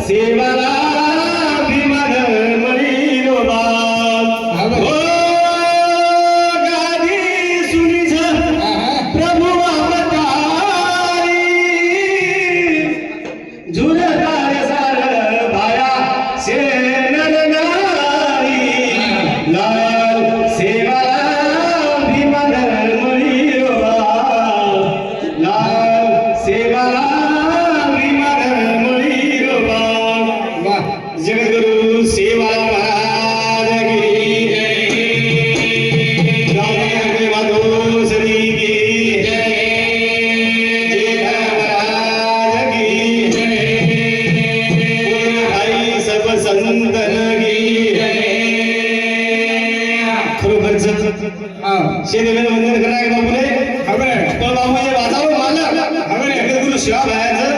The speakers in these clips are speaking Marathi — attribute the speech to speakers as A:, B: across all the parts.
A: सेवाला भीमन मळीरोबा हो गादी सुनीझ प्रभु अवतारी झुरदार सार भाया शेनर नारी लाल सेवाला भीमन मळीरोबा लाल सेवाला जगद्गुरु सेवा महाराज की जय गावडे माधव सरी की जय महाराज की जय भाई सर्व संतन की खरोखरच शेदेवेला वंदन करायला बाबूले पण बाबू हे वाजावं मालक जगद्गुरु सेवा भयाचं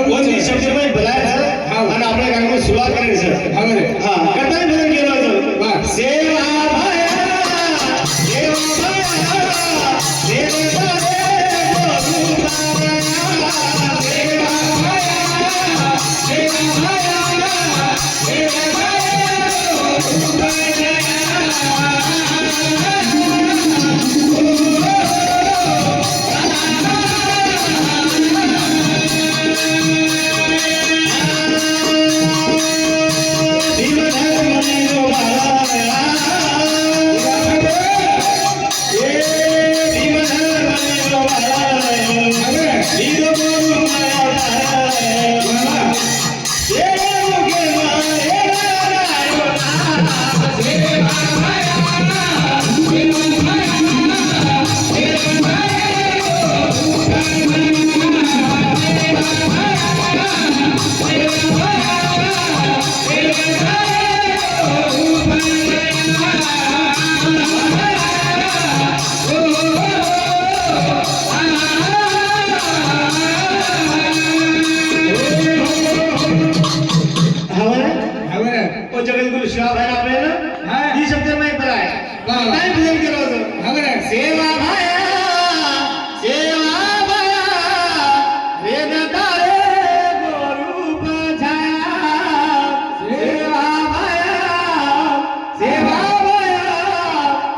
A: कोण शब्दमय भलायचं आणि आपल्या गावामध्ये सुरुवात करायचं हा करताय बदल केलं होतं सेवा भया सेवा भया सेवा जगद्गुरु शिवा भाई आपल्याला ही शब्द माहित बराय काय भजन केलं होतं सेवा भाया वेद तारे गोरूप छाया सेवा भाया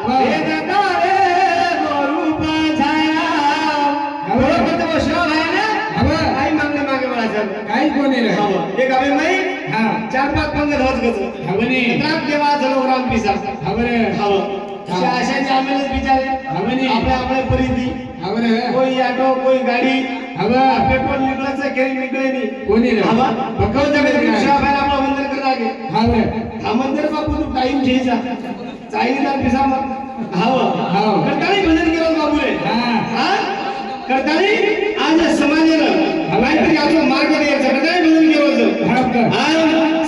A: वेद तारे गोरूप छाया बोलतो शिवा भाई ना काही मागे म्हणायचं काही कोणी नाही एक अभे माई चार पाच पंग धवच गच हवने राम देवा झालो राम पिसा हवने हव शाशाचे आम्हालाच बिचारे हवने आपल्या परिधी हवने कोई ऑटो कोई गाडी हवा पेट्रोल निकलाचं केरी निकळे नाही कोणी नाही हवा भगव जगत शिवा भाई आपला मंदिर कर लागे हवने हा मंदिर बापू तू टाइम घ्यायचा चाईला पिसा मग हव करताळी भजन केलं बाबूले हा करताळी आज समाजाला काहीतरी आपला मार्ग द्यायचा करताळी भजन केलं होतं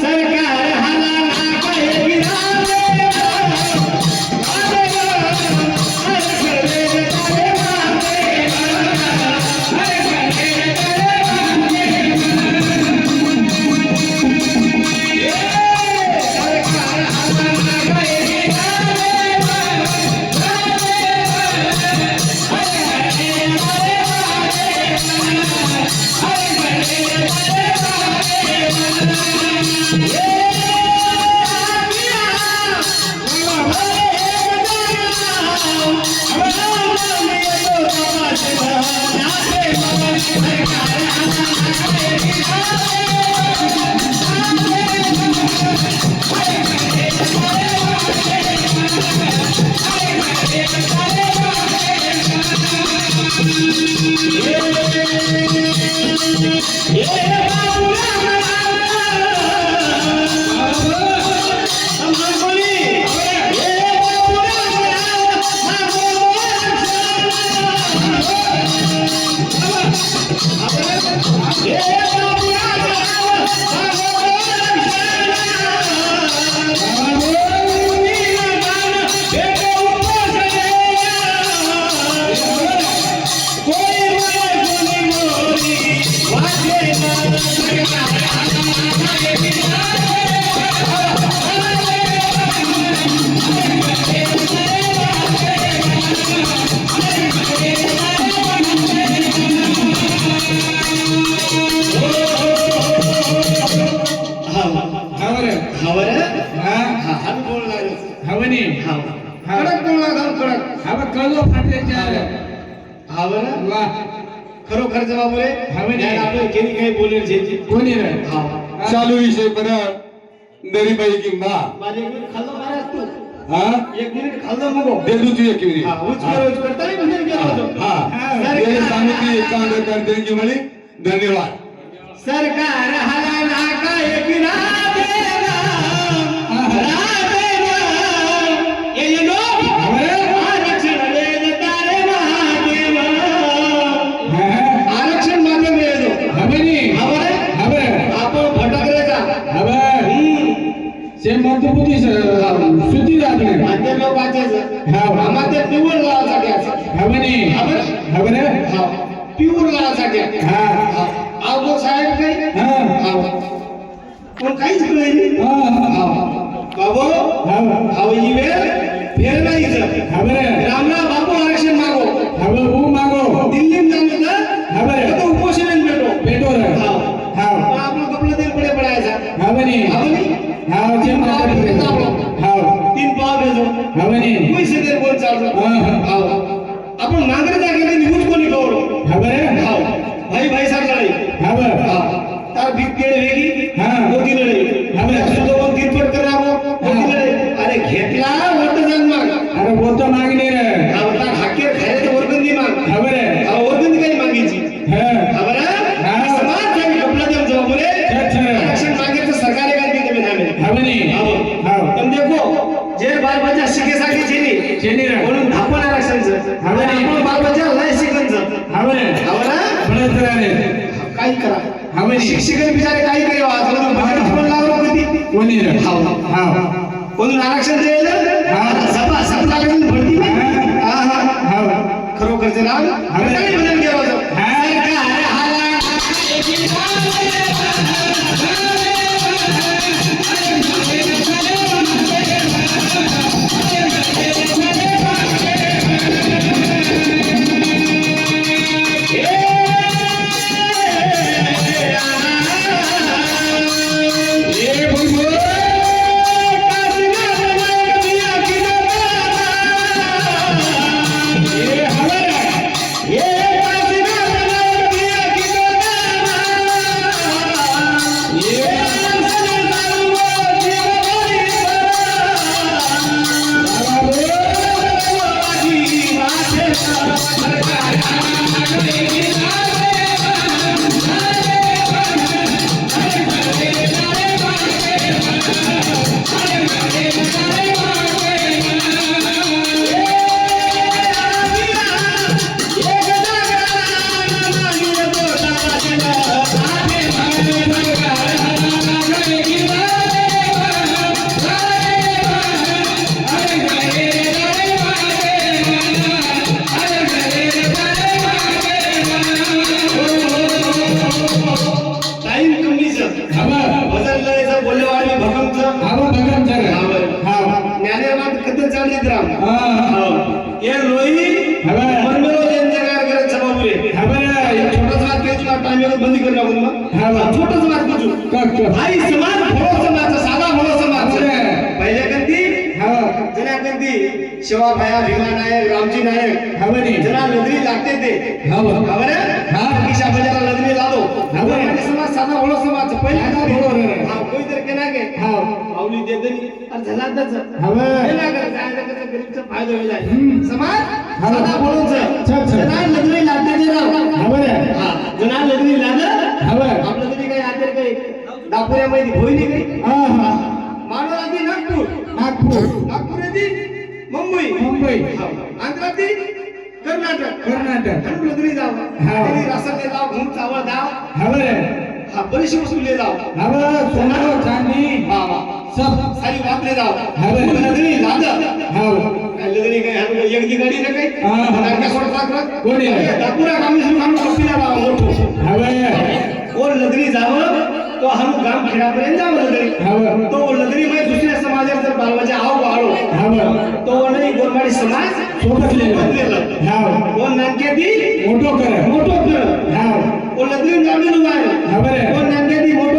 A: सरकार हाला नाकाय विराले Yeah. हा बरं
B: वा
A: खरोखरचं बाबू रे
B: हवे नाही.
A: आपण केली काही बोलेल शेती
B: कोणी रे
A: हा
C: चालू विषय बरं दरीबाई किंवा
A: माझे एक मिनिट खाल्लं महाराज तू
C: हा
A: एक मिनिट खाल्लं मग
C: दे तू एक मिनिट
A: हा उचकर तरी म्हणजे गेलो होतो
C: हा हे सांगितली चांगलं करते की म्हणे धन्यवाद
A: सरकार हाला नाका एक राधेवा ये लो आरक्षण वेद तारे महादेव आरक्षण मात्र मिळतो
B: हवेनी
A: हवं
B: हवे
A: आपण फटाकड्याचा
B: हवे से मतपुती सुती जाते
A: माते लोकांचं
B: हा
A: आम्हाला पिवळ लावासाठी
B: हवेनी
A: हवं
B: हवे रे
A: हा पिवळ लावासाठी
B: हा
A: अवघड साहेब काही
B: हा
A: पण काहीच नाही
B: हा
A: बाबू अहो ही वेळ फेर नाही
B: हवे रे
A: रामराव बाबू आरक्षण मागो
B: हवे ऊ मागो
A: दिल्लीत जाऊन तर
B: हवे
A: तो उपोषण भेटो
B: पेटो रे
A: हा
B: हा
A: आपलं कपडे तेल पुढे पडायचा
B: हवेनी हा जे मागो हा
A: तीन पाव भेजो
B: हवेनी
A: पैसे दे बोल चालतो आपण नागरिक गेले निघून कोणी गौरव
B: हवे रे
A: हा भाई भाई सारखा नाही
B: हवे
A: हा तार भीक केळ वेगळी
B: हा.
A: मोदी लढे
B: हवे.
A: सुद्धा तिरपट करावं मोदी लढे अरे घेतला वट जाण माग
B: अरे वो तो मागणी रे
A: आता हाकेर खायचं वर्गंदी माग
B: हवे रे
A: वर्गंदी काही मागायची
B: हा
A: खबर
B: हा.
A: समाज सांगितलं आपला देव जबाबदारी
B: अच्छा.
A: आरक्षण मागायचं सरकारने काय देते म्हणाले
B: हवेनी हा
A: पण देखो जे बाल बच्चा शिकेसाठी जेनी
B: चेनी रे
A: म्हणून धापण आरक्षणचं
B: हवे.
A: आपण बाल बच्चा लय शिकणचं
B: हवे रे
A: खबर
B: बळत रे
A: काही करा
B: हवे
A: शिक्षक बिचारे काही काही पण लागलो कधी
B: कोणी रे
A: हा.
B: हा
A: कोणी आरक्षण द्यायला
B: हा.
A: सभा सभा लागून भरती हा हा
B: हा
A: खरोखरचे नाव काही बदल केला होता
B: हा.
A: बंदी कर लागून मग छोटं समाज पूछू भाई समाज भरो समाज साधा भरो समाज पहिले कंती जना कंती शिवा भाया भीमा नायक रामजी नायक हवनी जना लदरी लागते ते खबर है किशा बजारा लदरी लादो हवनी समाज साधा भरो समाज पहिले का भरो हां कोई तर केना के हां आवली दे देनी और झलातच हवे केना कर जायला कसं गरीबचा फायदा होईल आहे समाज साधा भरोच जना लदरी लागते ते राव हवरे हां जना लदरी लाद हवे आपलं तरी काही आदर काही दापुऱ्यामध्ये होईनी काही हां मानवराती नागपूर आधी मुंबई आंध्राती कर्नाटक आणि लदरी जाव तरी रसातले जाव घुम चावळ दाव हवे हा बरीचशी वस्तूले जाव हवे सोना चांदी सब सारी वापले जाव हवे लदरी लाद हवे लदरी काय हम एक दी गाडी ना काही नाटका सोडतात कोणी दापुरा कामी सुरू काम कपिला जाव मोठो हवे और लदरी जाव तो हम गाम खेडापर्यंत जाव लदरी तो लदरी मध्ये दुसऱ्या समाजात जर बालवाच्या आव वाळो तो नाही गोरवाडी समाज सोबत लेला वो नानके दी मोठो कर ओ लदरी नामी नुवाय वो नानके दी मोठो